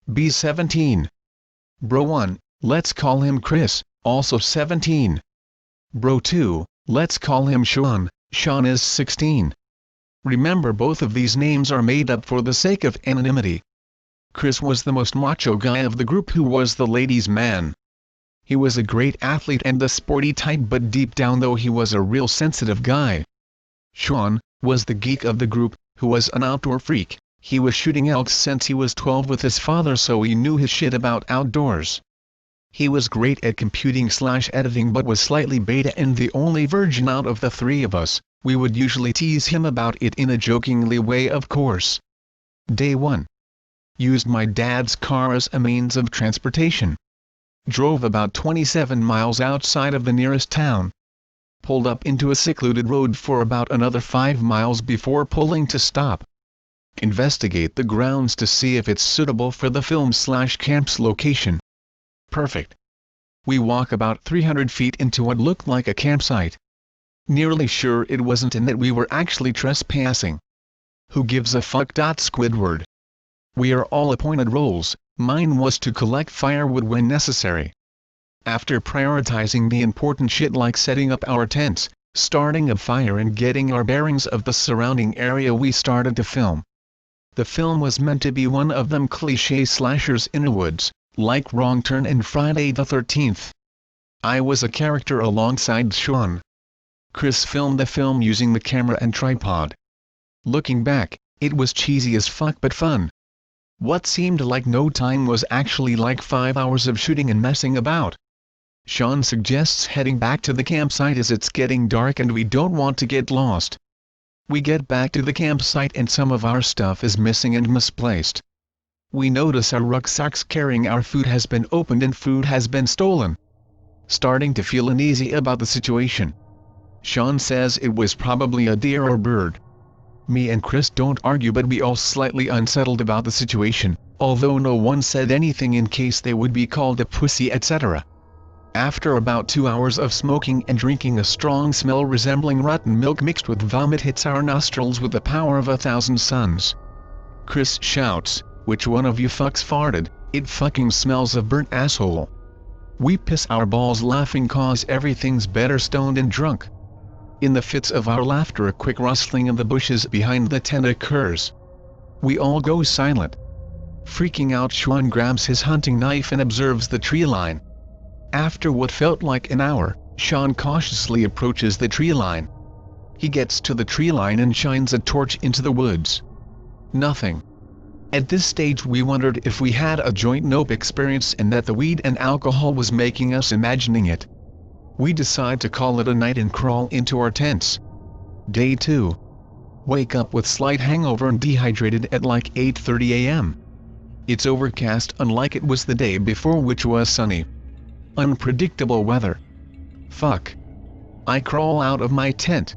B17. Bro 1, let's call him Chris, also 17. Bro 2, let's call him Sean, Sean is 16. Remember, both of these names are made up for the sake of anonymity. Chris was the most macho guy of the group, who was the ladies' man. He was a great athlete and the sporty type, but deep down though he was a real sensitive guy. Sean was the geek of the group, who was an outdoor freak. He was shooting elk since he was 12 with his father, so he knew his shit about outdoors. He was great at computing/editing but was slightly beta and the only virgin out of the three of us. We would usually tease him about it in a jokingly way, of course. Day 1. Used my dad's car as a means of transportation. Drove about 27 miles outside of the nearest town. Pulled up into a secluded road for about another 5 miles before pulling to stop. Investigate the grounds to see if it's suitable for the film/camp's location. Perfect. We walk about 300 feet into what looked like a campsite. Nearly sure it wasn't and that we were actually trespassing. Who gives a fuck? Squidward. We are all appointed roles. Mine was to collect firewood when necessary. After prioritizing the important shit like setting up our tents, starting a fire and getting our bearings of the surrounding area, we started to film. The film was meant to be one of them cliché slashers in the woods, like Wrong Turn and Friday the 13th. I was a character alongside Sean. Chris filmed the film using the camera and tripod. Looking back, it was cheesy as fuck but fun. What seemed like no time was actually like 5 hours of shooting and messing about. Sean suggests heading back to the campsite as it's getting dark and we don't want to get lost. We get back to the campsite and some of our stuff is missing and misplaced. We notice our rucksacks carrying our food has been opened and food has been stolen. Starting to feel uneasy about the situation. Sean says it was probably a deer or bird. Me and Chris don't argue, but we all slightly unsettled about the situation, although no one said anything in case they would be called a pussy, etc. After about 2 hours of smoking and drinking, a strong smell resembling rotten milk mixed with vomit hits our nostrils with the power of 1,000 suns. Chris shouts, "Which one of you fucks farted? It fucking smells of burnt asshole." We piss our balls laughing cause everything's better stoned and drunk. In the fits of our laughter, a quick rustling in the bushes behind the tent occurs. We all go silent. Freaking out, Sean grabs his hunting knife and observes the tree line. After what felt like an hour, Sean cautiously approaches the tree line. He gets to the tree line and shines a torch into the woods. Nothing. At this stage we wondered if we had a joint nope experience and that the weed and alcohol was making us imagining it. We decide to call it a night and crawl into our tents. Day 2. Wake up with slight hangover and dehydrated at like 8:30 a.m. It's overcast unlike it was the day before, which was sunny. Unpredictable weather. Fuck. I crawl out of my tent.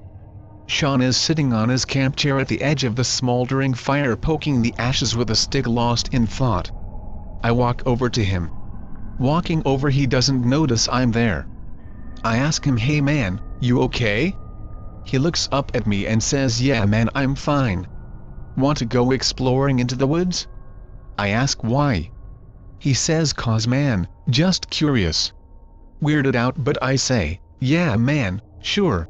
Sean is sitting on his camp chair at the edge of the smoldering fire, poking the ashes with a stick, lost in thought. I walk over to him. Walking over, he doesn't notice I'm there. I ask him, "Hey man, you okay?" He looks up at me and says, "Yeah man, I'm fine." "Want to go exploring into the woods?" I ask why. He says, "'Cause man, just curious." Weirded out, but I say, "Yeah man, sure."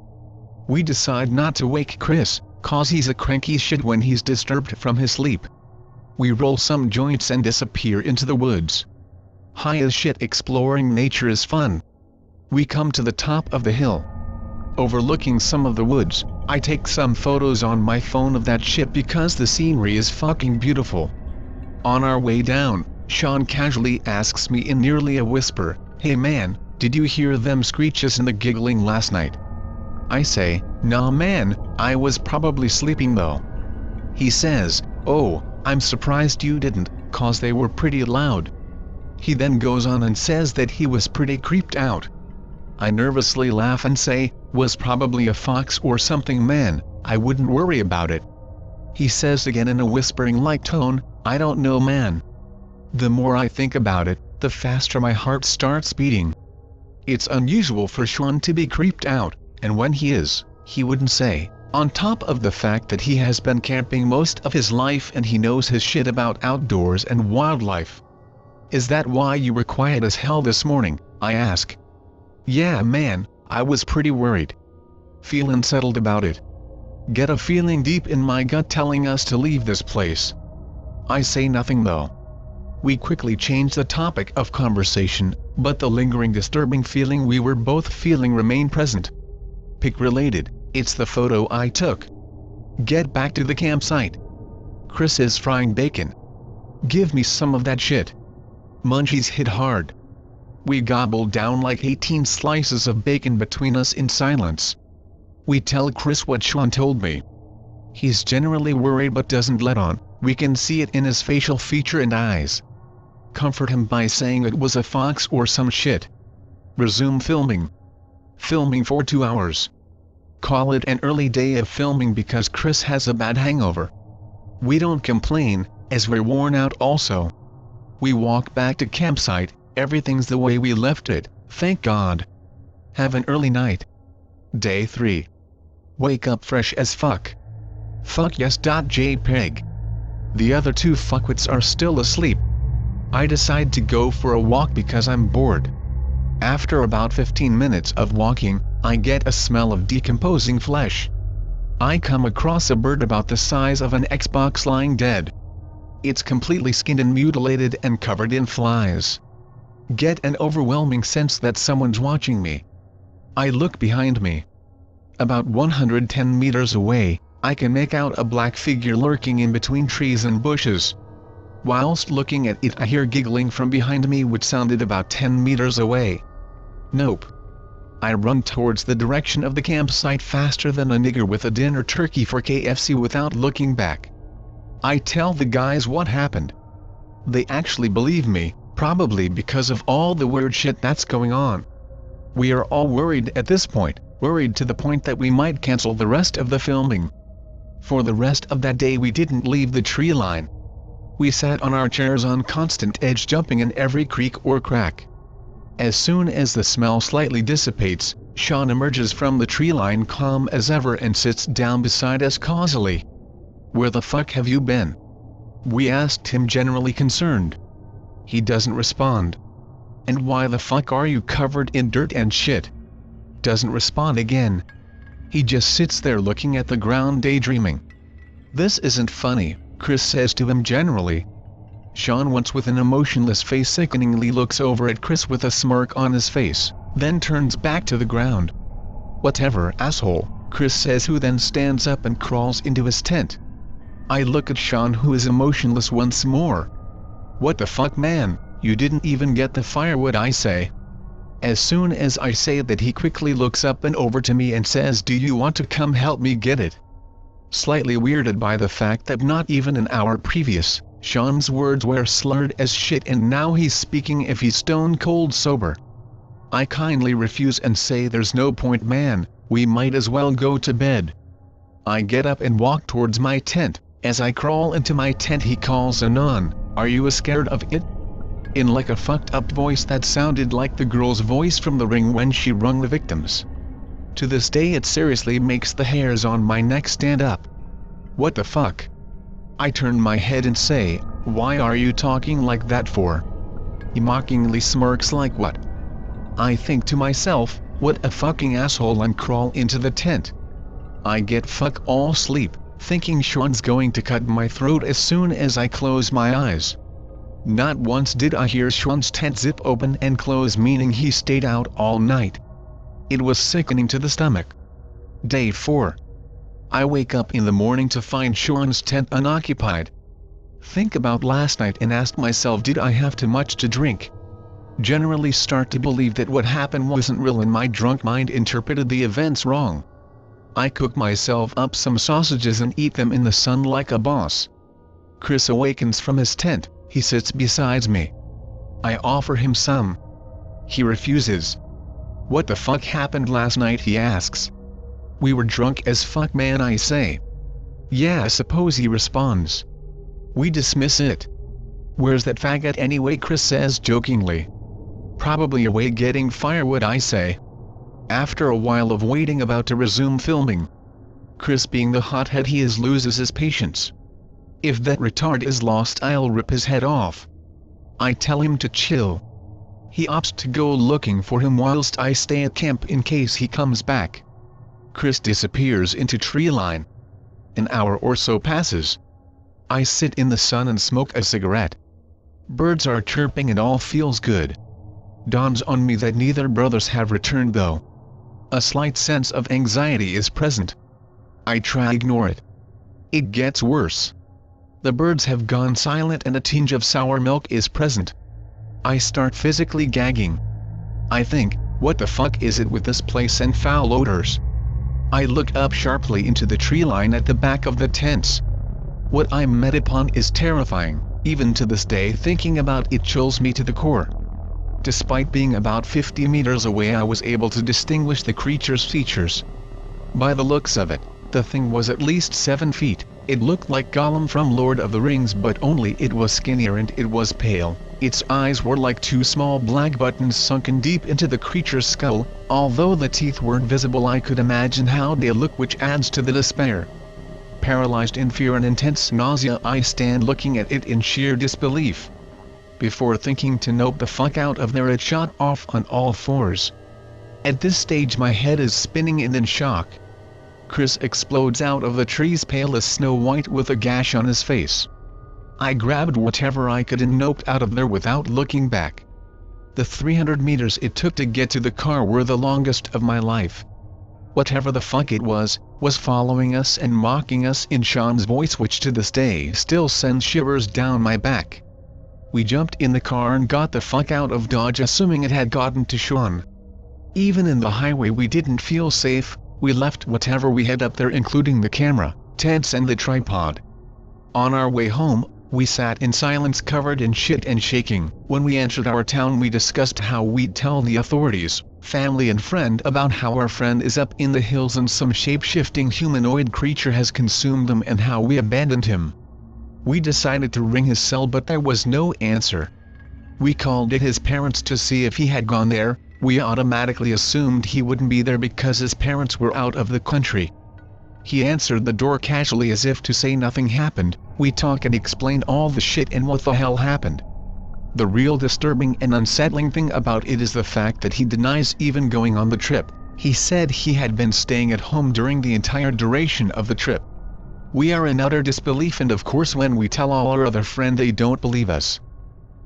We decide not to wake Chris, 'cause he's a cranky shit when he's disturbed from his sleep. We roll some joints and disappear into the woods. High as shit, exploring nature is fun. We come to the top of the hill. Overlooking some of the woods, I take some photos on my phone of that shit because the scenery is fucking beautiful. On our way down, Sean casually asks me in nearly a whisper, "Hey man, did you hear them screeches and the giggling last night?" I say, "Nah man, I was probably sleeping though." He says, "Oh, I'm surprised you didn't, 'cause they were pretty loud." He then goes on and says that he was pretty creeped out. I nervously laugh and say, "Was probably a fox or something man, I wouldn't worry about it." He says again in a whispering-like tone, "I don't know man." The more I think about it, the faster my heart starts beating. It's unusual for Sean to be creeped out, and when he is, he wouldn't say, on top of the fact that he has been camping most of his life and he knows his shit about outdoors and wildlife. Is that why you were quiet as hell this morning? I ask. Yeah man, I was pretty worried. Feel unsettled about it. Get a feeling deep in my gut telling us to leave this place. I say nothing though. We quickly change the topic of conversation, but the lingering disturbing feeling we were both feeling remained present. Pic related, it's the photo I took. Get back to the campsite. Chris is frying bacon. Give me some of that shit. Munchies hit hard. We gobbled down like 18 slices of bacon between us in silence. We tell Chris what Sean told me. He's generally worried but doesn't let on, we can see it in his facial feature and eyes. Comfort him by saying it was a fox or some shit. Resume filming. Filming for 2 hours. Call it an early day of filming because Chris has a bad hangover. We don't complain, as we're worn out also. We walk back to campsite, everything's the way we left it, thank God. Have an early night. Day 3. Wake up fresh as fuck. Fuck yes. JPEG. The other 2 fuckwits are still asleep. I decide to go for a walk because I'm bored. After about 15 minutes of walking, I get a smell of decomposing flesh. I come across a bird about the size of an Xbox lying dead. It's completely skinned and mutilated and covered in flies. Get an overwhelming sense that someone's watching me. I look behind me. About 110 meters away, I can make out a black figure lurking in between trees and bushes. Whilst looking at it I hear giggling from behind me which sounded about 10 meters away. Nope. I run towards the direction of the campsite faster than a nigger with a dinner turkey for KFC without looking back. I tell the guys what happened. They actually believe me, probably because of all the weird shit that's going on. We are all worried at this point, worried to the point that we might cancel the rest of the filming. For the rest of that day we didn't leave the tree line. We sat on our chairs on constant edge jumping in every creek or crack. As soon as the smell slightly dissipates, Sean emerges from the tree line calm as ever and sits down beside us causally. Where the fuck have you been? We asked him generally concerned. He doesn't respond. And why the fuck are you covered in dirt and shit? Doesn't respond again. He just sits there looking at the ground daydreaming. This isn't funny, Chris says to him generally. Sean once with an emotionless face sickeningly looks over at Chris with a smirk on his face, then turns back to the ground. Whatever asshole, Chris says who then stands up and crawls into his tent. I look at Sean who is emotionless once more. What the fuck man, you didn't even get the firewood I say. As soon as I say that he quickly looks up and over to me and says do you want to come help me get it? Slightly weirded by the fact that not even an hour previous, Sean's words were slurred as shit and now he's speaking if he's stone cold sober. I kindly refuse and say there's no point man, we might as well go to bed. I get up and walk towards my tent. As I crawl into my tent he calls Anon, are you scared of it? In like a fucked up voice that sounded like the girl's voice from The Ring when she wrung the victims. To this day it seriously makes the hairs on my neck stand up. What the fuck? I turn my head and say, why are you talking like that for? He mockingly smirks like what? I think to myself, what a fucking asshole and crawl into the tent. I get fuck all sleep, thinking Sean's going to cut my throat as soon as I close my eyes. Not once did I hear Sean's tent zip open and close meaning he stayed out all night. It was sickening to the stomach. Day 4. I wake up in the morning to find Sean's tent unoccupied. Think about last night and ask myself did I have too much to drink? Generally start to believe that what happened wasn't real and my drunk mind interpreted the events wrong. I cook myself up some sausages and eat them in the sun like a boss. Chris awakens from his tent, he sits beside me. I offer him some. He refuses. What the fuck happened last night he asks. We were drunk as fuck man I say. Yeah I suppose he responds. We dismiss it. Where's that faggot anyway Chris says jokingly. Probably away getting firewood I say. After a while of waiting about to resume filming. Chris being the hothead he is loses his patience. If that retard is lost I'll rip his head off. I tell him to chill. He opts to go looking for him whilst I stay at camp in case he comes back. Chris disappears into tree line. An hour or so passes. I sit in the sun and smoke a cigarette. Birds are chirping and all feels good. Dawns on me that neither brothers have returned though. A slight sense of anxiety is present. I try ignore it. It gets worse. The birds have gone silent and a tinge of sour milk is present. I start physically gagging. I think, what the fuck is it with this place and foul odors? I look up sharply into the tree line at the back of the tents. What I met upon is terrifying, even to this day thinking about it chills me to the core. Despite being about 50 meters away I was able to distinguish the creature's features. By the looks of it, the thing was at least 7 feet. It looked like Gollum from Lord of the Rings, but only it was skinnier and it was pale. Its eyes were like 2 small black buttons sunken deep into the creature's skull. Although the teeth weren't visible I could imagine how they look, which adds to the despair. Paralyzed in fear and intense nausea I stand looking at it in sheer disbelief. Before thinking to nope the fuck out of there it shot off on all fours. At this stage my head is spinning and in shock. Chris explodes out of the trees pale as Snow White with a gash on his face. I grabbed whatever I could and noped out of there without looking back. The 300 meters it took to get to the car were the longest of my life. Whatever the fuck it was following us and mocking us in Sean's voice, which to this day still sends shivers down my back. We jumped in the car and got the fuck out of Dodge, assuming it had gotten to Sean. Even in the highway we didn't feel safe. We left whatever we had up there, including the camera, tents and the tripod. On our way home, we sat in silence covered in shit and shaking. When we entered our town we discussed how we'd tell the authorities, family and friend about how our friend is up in the hills and some shape-shifting humanoid creature has consumed them and how we abandoned him. We decided to ring his cell but there was no answer. We called it his parents to see if he had gone there. We automatically assumed he wouldn't be there because his parents were out of the country. He answered the door casually as if to say nothing happened. We talked and explained all the shit and what the hell happened. The real disturbing and unsettling thing about it is the fact that he denies even going on the trip. He said he had been staying at home during the entire duration of the trip. We are in utter disbelief, and of course when we tell all our other friends they don't believe us.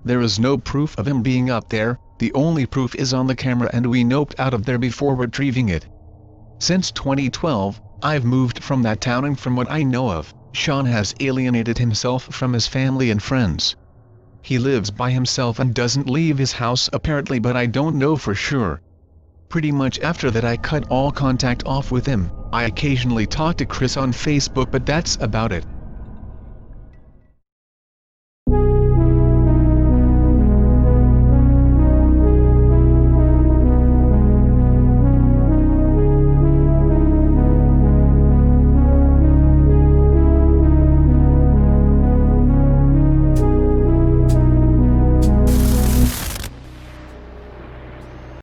There is no proof of him being up there. The only proof is on the camera and we noped out of there before retrieving it. Since 2012, I've moved from that town and from what I know of, Sean has alienated himself from his family and friends. He lives by himself and doesn't leave his house apparently, but I don't know for sure. Pretty much after that I cut all contact off with him. I occasionally talk to Chris on Facebook, but that's about it.